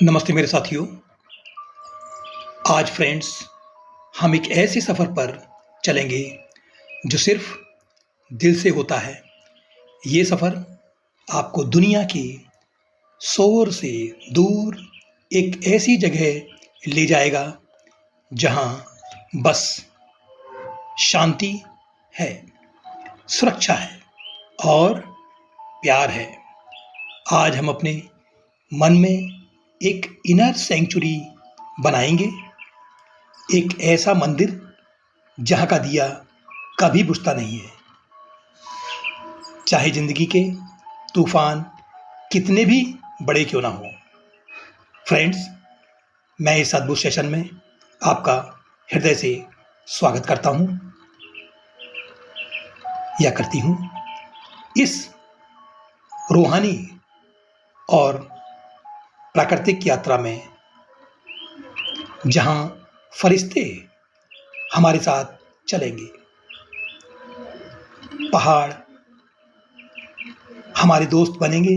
नमस्ते मेरे साथियों। आज फ्रेंड्स हम एक ऐसे सफ़र पर चलेंगे जो सिर्फ दिल से होता है। ये सफ़र आपको दुनिया के शोर से दूर एक ऐसी जगह ले जाएगा जहाँ बस शांति है, सुरक्षा है और प्यार है। आज हम अपने मन में एक इनर सैंक्चुरी बनाएंगे, एक ऐसा मंदिर जहाँ का दिया कभी बुझता नहीं है। चाहे ज़िंदगी के तूफान कितने भी बड़े क्यों ना हो। फ्रेंड्स, मैं इस अद्भुत सेशन में आपका हृदय से स्वागत करता हूँ या करती हूँ। इस रूहानी और प्राकृतिक यात्रा में जहाँ फरिश्ते हमारे साथ चलेंगे, पहाड़ हमारे दोस्त बनेंगे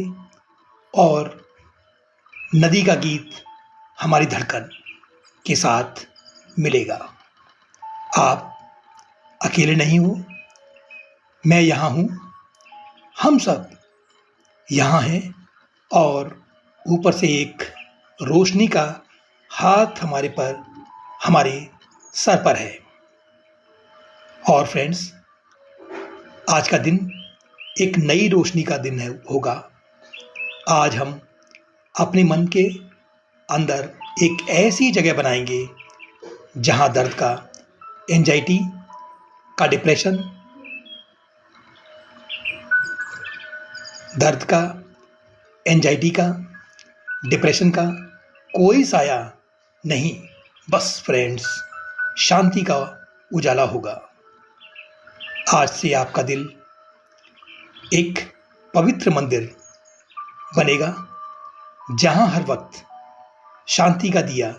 और नदी का गीत हमारी धड़कन के साथ मिलेगा। आप अकेले नहीं हो, मैं यहाँ हूँ, हम सब यहाँ हैं और ऊपर से एक रोशनी का हाथ हमारे सर पर है। और फ्रेंड्स, आज का दिन एक नई रोशनी का दिन होगा। आज हम अपने मन के अंदर एक ऐसी जगह बनाएंगे जहाँ दर्द का, एंजाइटी का, डिप्रेशन का कोई साया नहीं। बस फ्रेंड्स, शांति का उजाला होगा। आज से आपका दिल एक पवित्र मंदिर बनेगा जहाँ हर वक्त शांति का दिया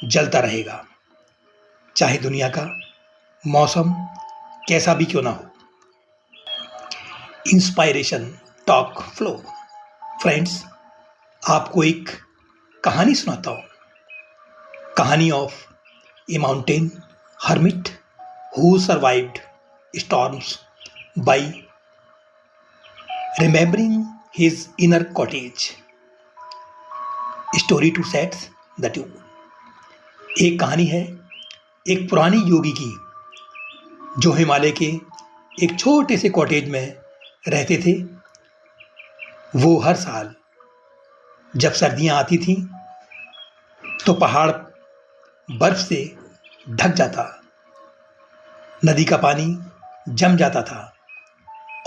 जलता रहेगा, चाहे दुनिया का मौसम कैसा भी क्यों ना हो। Inspiration talk flow. फ्रेंड्स, आपको एक कहानी सुनाता हूँ। कहानी of A mountain hermit who survived storms bye remembering his inner cottage. Story two sets the tune. एक कहानी है एक पुरानी योगी की जो हिमालय के एक छोटे से कॉटेज में रहते थे। वो हर साल जब सर्दियाँ आती थीं तो पहाड़ बर्फ से ढक जाता, नदी का पानी जम जाता था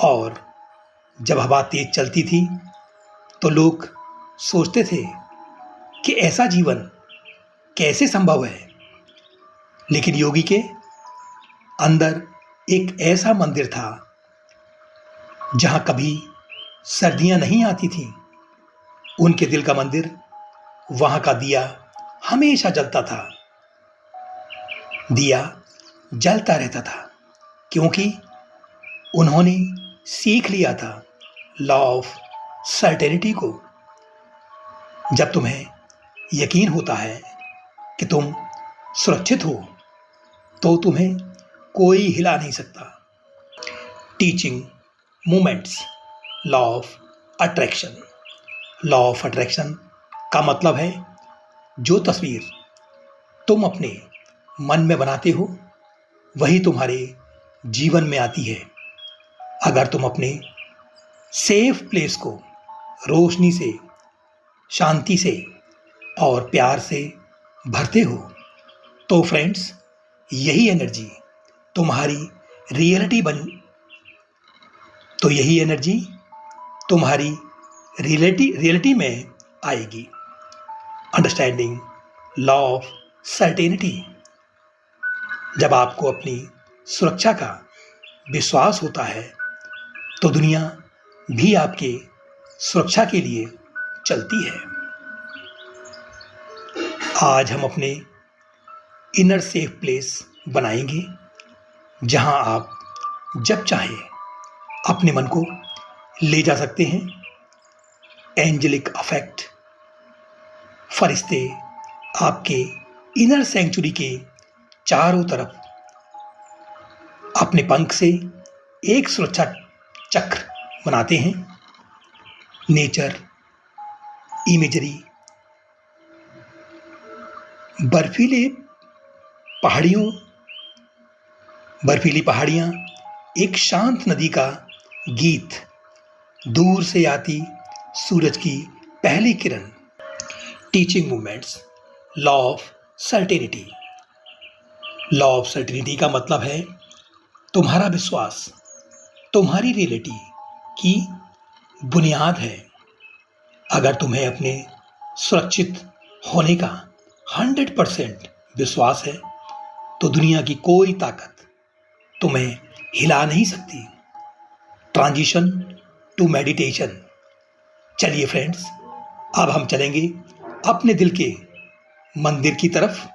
और जब हवा तेज चलती थी तो लोग सोचते थे कि ऐसा जीवन कैसे संभव है। लेकिन योगी के अंदर एक ऐसा मंदिर था जहाँ कभी सर्दियाँ नहीं आती थीं। उनके दिल का मंदिर, वहाँ का दिया हमेशा जलता था। दिया जलता रहता था क्योंकि उन्होंने सीख लिया था लॉ ऑफ सर्टेनिटी को। जब तुम्हें यकीन होता है कि तुम सुरक्षित हो तो तुम्हें कोई हिला नहीं सकता। Teaching moments, law of attraction. Law of attraction का मतलब है जो तस्वीर तुम अपने मन में बनाते हो वही तुम्हारे जीवन में आती है। अगर तुम अपने सेफ प्लेस को रोशनी से, शांति से और प्यार से भरते हो तो फ्रेंड्स, यही एनर्जी तुम्हारी रियलिटी में आएगी। Understanding law of certainty. जब आपको अपनी सुरक्षा का विश्वास होता है तो दुनिया भी आपके सुरक्षा के लिए चलती है। आज हम अपने इनर सेफ प्लेस बनाएंगे जहां आप जब चाहे अपने मन को ले जा सकते हैं। Angelic effect. फरिश्ते आपके इनर सेंचुरी के चारों तरफ अपने पंख से एक सुरक्षा चक्र बनाते हैं। नेचर इमेजरी, बर्फीली पहाड़ियाँ, एक शांत नदी का गीत, दूर से आती सूरज की पहली किरण। Teaching movements, law of certainty. Law of certainty का मतलब है तुम्हारा विश्वास तुम्हारी रियलिटी की बुनियाद है। अगर तुम्हें अपने सुरक्षित होने का 100% विश्वास है तो दुनिया की कोई ताकत तुम्हें हिला नहीं सकती। Transition to meditation. चलिए फ्रेंड्स, अब हम चलेंगे अपने दिल के मंदिर की तरफ।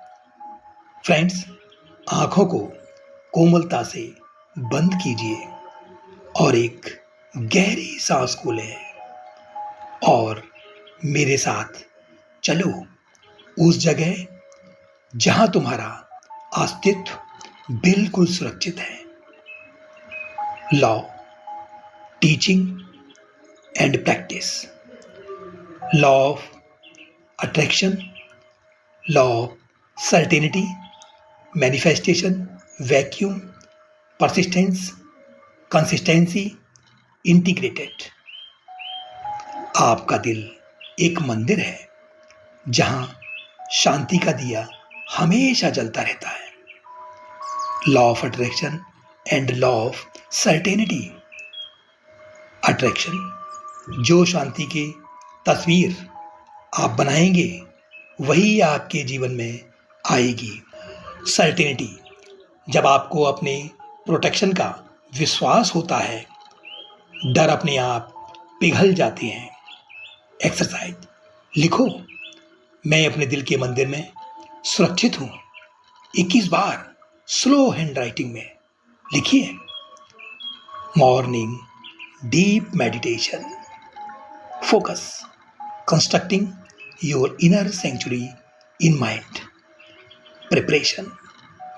फ्रेंड्स, आंखों को कोमलता से बंद कीजिए और एक गहरी सांस को लें और मेरे साथ चलो उस जगह जहां तुम्हारा अस्तित्व बिल्कुल सुरक्षित है। Law, teaching and practice. Law of attraction, law of certainty, manifestation, vacuum, persistence, consistency, integrated. आपका दिल एक मंदिर है जहां शांति का दिया हमेशा जलता रहता है। Law of attraction and law of certainty. Attraction, जो शांति की तस्वीर आप बनाएंगे वही आपके जीवन में आएगी। सर्टेनिटी, जब आपको अपने प्रोटेक्शन का विश्वास होता है, डर अपने आप पिघल जाते हैं। एक्सरसाइज, लिखो, मैं अपने दिल के मंदिर में सुरक्षित हूँ। 21 बार स्लो हैंड राइटिंग में लिखिए। Morning deep meditation. Focus, constructing your inner sanctuary in mind. Preparation,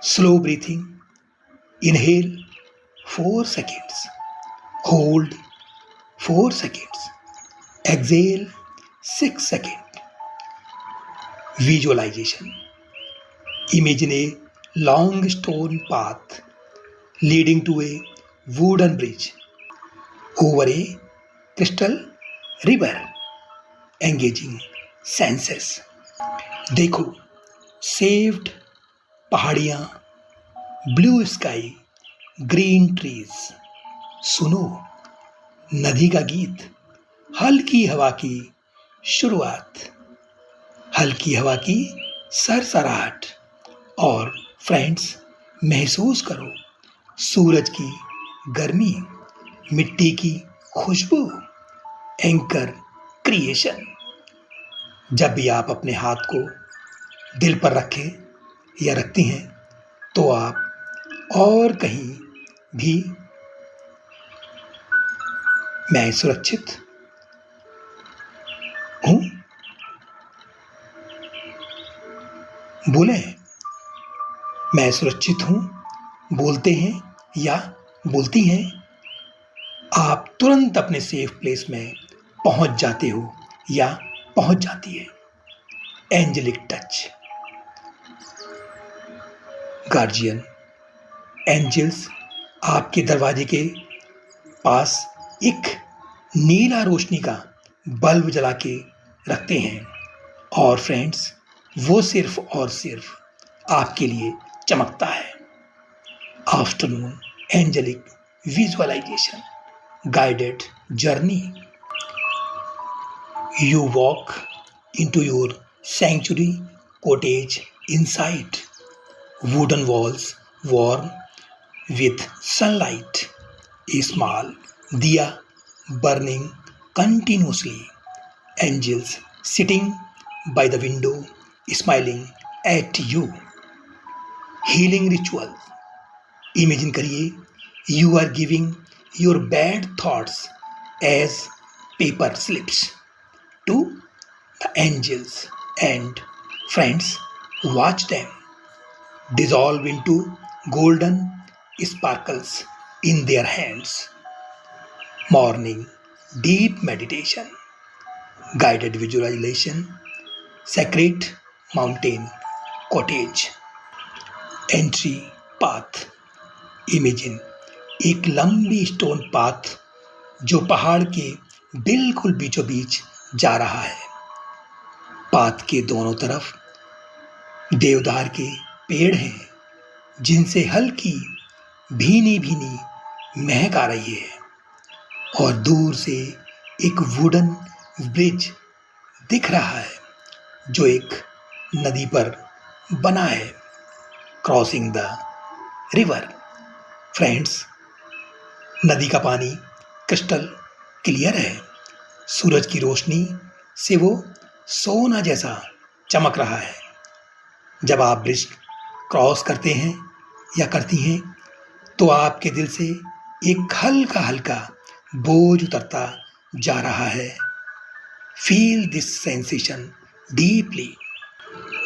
slow breathing. Inhale 4 seconds, hold 4 seconds, exhale 6 seconds. Visualization, imagine a long stone path leading to a wooden bridge over a crystal river, engaging senses. देखो, saved पहाड़ियाँ, blue sky, green trees. सुनो नदी का गीत, हल्की हवा की शुरुआत, हल्की हवा की सरसराहट। और फ्रेंड्स, महसूस करो सूरज की गर्मी, मिट्टी की खुशबू। Anchor creation. जब भी आप अपने हाथ को दिल पर रखें या रखती हैं तो आप और कहीं भी मैं सुरक्षित हूँ बोलें। मैं सुरक्षित हूँ बोलते हैं या बोलती हैं, आप तुरंत अपने सेफ प्लेस में पहुंच जाते हो या पहुंच जाती है। Angelic touch. गार्जियन एंजल्स आपके दरवाजे के पास एक नीला रोशनी का बल्ब जला के रखते हैं और फ्रेंड्स, वो सिर्फ और सिर्फ आपके लिए चमकता है। Afternoon angelic visualization, guided journey. You walk into your sanctuary cottage inside. Wooden walls warm with sunlight. A small diya burning continuously. Angels sitting by the window smiling at you. Healing ritual. Imagine करिए, you are giving your bad thoughts as paper slips to the angels and friends watch them dissolve into golden sparkles in their hands. Morning, deep meditation, guided visualization, sacred mountain cottage. Entry path. Imagine एक लंबी stone path जो पहाड़ के बिल्कुल बीचों बीच जा रहा है। पाथ के दोनों तरफ देवदार के पेड़ हैं जिनसे हल्की भीनी भीनी महक आ रही है और दूर से एक वुडन ब्रिज दिख रहा है जो एक नदी पर बना है, क्रॉसिंग द रिवर। फ्रेंड्स, नदी का पानी क्रिस्टल क्लियर है। सूरज की रोशनी से वो सोना जैसा चमक रहा है। जब आप ब्रिज क्रॉस करते हैं या करती हैं तो आपके दिल से एक हल्का हल्का बोझ उतरता जा रहा है। Feel this sensation deeply.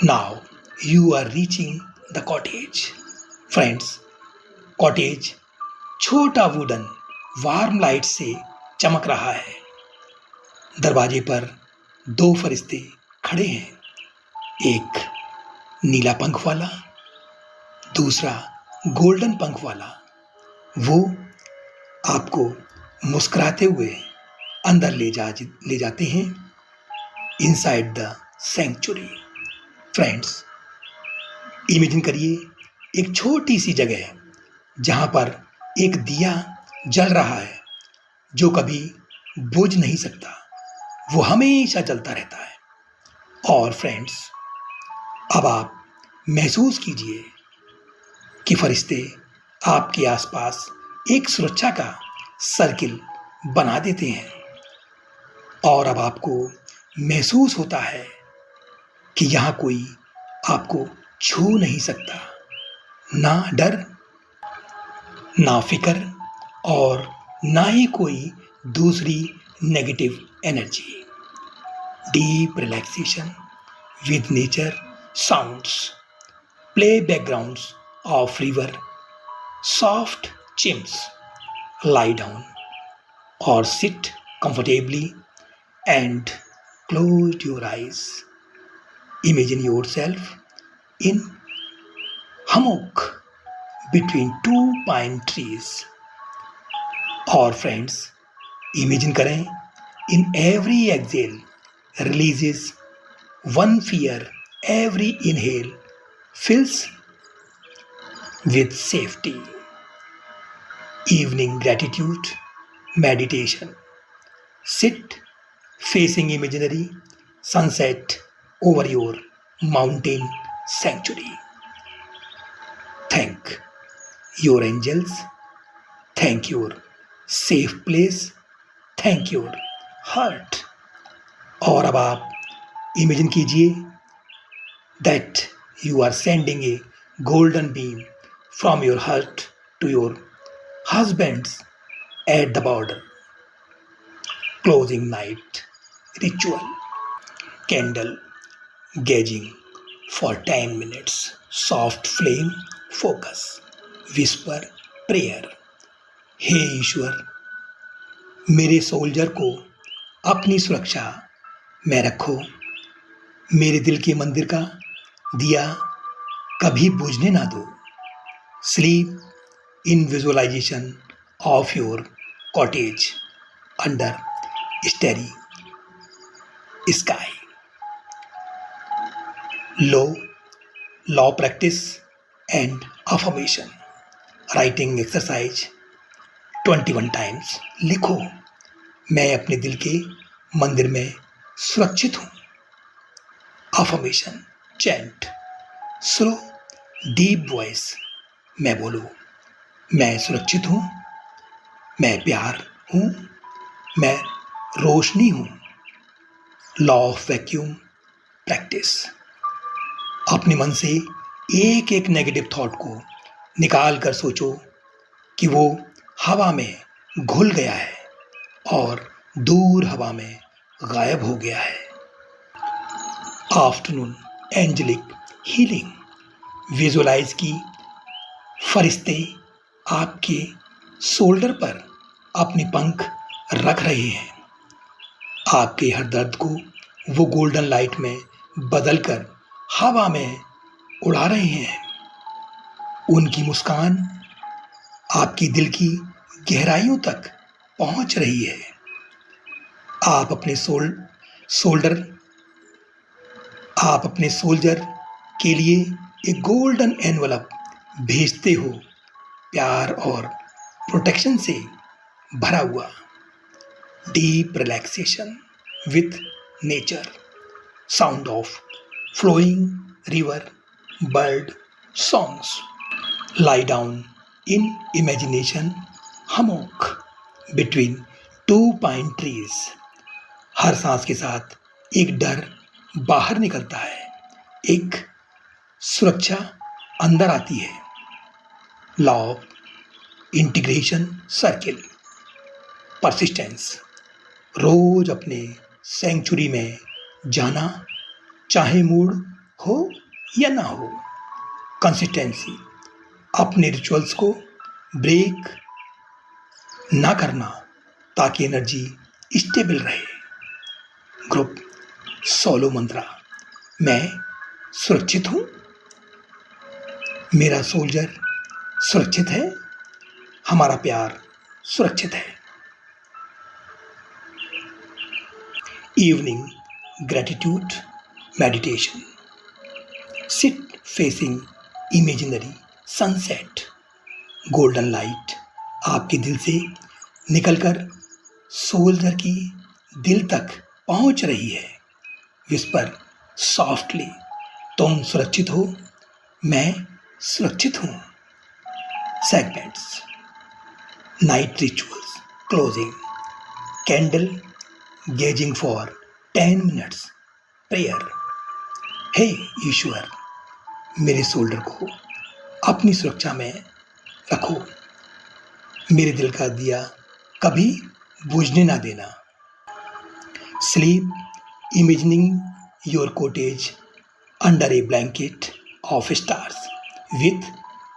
Now you are reaching the cottage. Friends, cottage छोटा वुडन वार्म लाइट से चमक रहा है। दरवाजे पर दो फरिश्ते खड़े हैं, एक नीला पंख वाला, दूसरा गोल्डन पंख वाला। वो आपको मुस्कुराते हुए अंदर ले जाते हैं inside the sanctuary. Friends, imagine करिए एक छोटी सी जगह जहाँ पर एक दिया जल रहा है जो कभी बुझ नहीं सकता, वो हमेशा जलता रहता है। और फ्रेंड्स, अब आप महसूस कीजिए कि फरिश्ते आपके आसपास एक सुरक्षा का सर्किल बना देते हैं और अब आपको महसूस होता है कि यहाँ कोई आपको छू नहीं सकता। ना डर, ना फिक्र और ना ही कोई दूसरी negative energy. Deep relaxation with nature sounds, play backgrounds of river, soft chimes. Lie down or sit comfortably and close your eyes. Imagine yourself in hammock between two pine trees. और फ्रेंड्स, इमेजिन करें in every exhale releases one fear, every inhale fills with safety. Evening gratitude meditation. Sit facing imaginary sunset over your mountain sanctuary. Thank your angels, thank your safe place, thank your heart. और अब आप imagine कीजिए that you are sending a golden beam from your heart to your husband's at the border. Closing night ritual. Candle gauging for 10 minutes. Soft flame focus. Whisper prayer. हे ईश्वर, मेरे soldier को अपनी सुरक्षा में रखो। मेरे दिल के मंदिर का दिया कभी बुझने ना दो। Sleep in visualization of your cottage under starry sky. Law practice and affirmation. Writing exercise 21 times. लिखो, मैं अपने दिल के मंदिर में सुरक्षित हूँ। Affirmation chant. Slow deep voice में बोलो, मैं सुरक्षित हूँ, मैं प्यार हूँ, मैं रोशनी हूँ। Law of vacuum practice. अपने मन से एक एक नेगेटिव थॉट को निकाल कर सोचो कि वो हवा में घुल गया है और दूर हवा में गायब हो गया है। Afternoon angelic healing. विजुअलाइज की फरिश्ते आपके शोल्डर पर अपने पंख रख रहे हैं। आपके हर दर्द को वो गोल्डन लाइट में बदलकर हवा में उड़ा रहे हैं। उनकी मुस्कान आपकी दिल की गहराइयों तक पहुंच रही है। आप अपने सोल्जर के लिए एक गोल्डन एनवलप भेजते हो, प्यार और प्रोटेक्शन से भरा हुआ। Deep relaxation with nature, sound of flowing river, bird songs. lie down in imagination hammock between two pine trees। हर सांस के साथ एक डर बाहर निकलता है, एक सुरक्षा अंदर आती है। Law of integration circle, persistence. रोज अपने सेंचुरी में जाना, चाहे मूड हो या ना हो। कंसिस्टेंसी, अपने रिचुअल्स को ब्रेक ना करना ताकि एनर्जी स्टेबल रहे। ग्रुप सोलो मंत्रा, मैं सुरक्षित हूँ, मेरा सोल्जर सुरक्षित है, हमारा प्यार सुरक्षित है। Evening gratitude meditation. Sit facing imaginary sunset. Golden light आपके दिल से निकलकर सोल्जर की दिल तक पहुंच रही है। विस्पर सॉफ्टली, तुम सुरक्षित हो, मैं सुरक्षित हूँ। Segments, night rituals closing. Candle gazing for 10 minutes. Prayer, हे ईश्वर, मेरे शोल्डर को अपनी सुरक्षा में रखो, मेरे दिल का दिया कभी बुझने ना देना। Sleep imagining your cottage under a blanket of stars with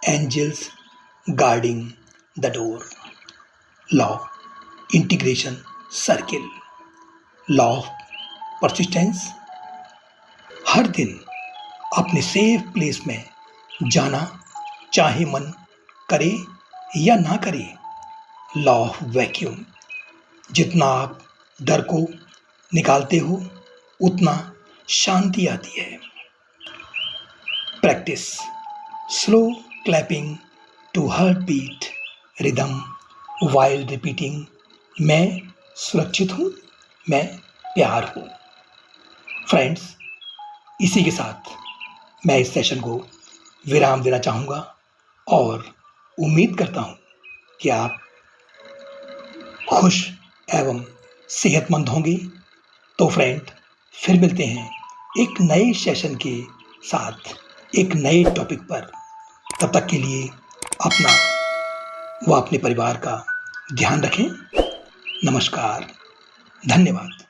angels guarding the door. Law integration circle, law of persistence. हर दिन अपने सेफ प्लेस में जाना, चाहे मन करे या ना करे। लॉ ऑफ वैक्यूम, जितना आप डर को निकालते हो उतना शांति आती है। Practice, slow clapping to heart beat rhythm while repeating, मैं सुरक्षित हूँ, मैं प्यार हूँ। फ्रेंड्स, इसी के साथ मैं इस सेशन को विराम देना चाहूँगा और उम्मीद करता हूँ कि आप खुश एवं सेहतमंद होंगे। तो फ्रेंड, फिर मिलते हैं एक नए सेशन के साथ, एक नए टॉपिक पर। तब तक के लिए अपना व अपने परिवार का ध्यान रखें। नमस्कार, धन्यवाद।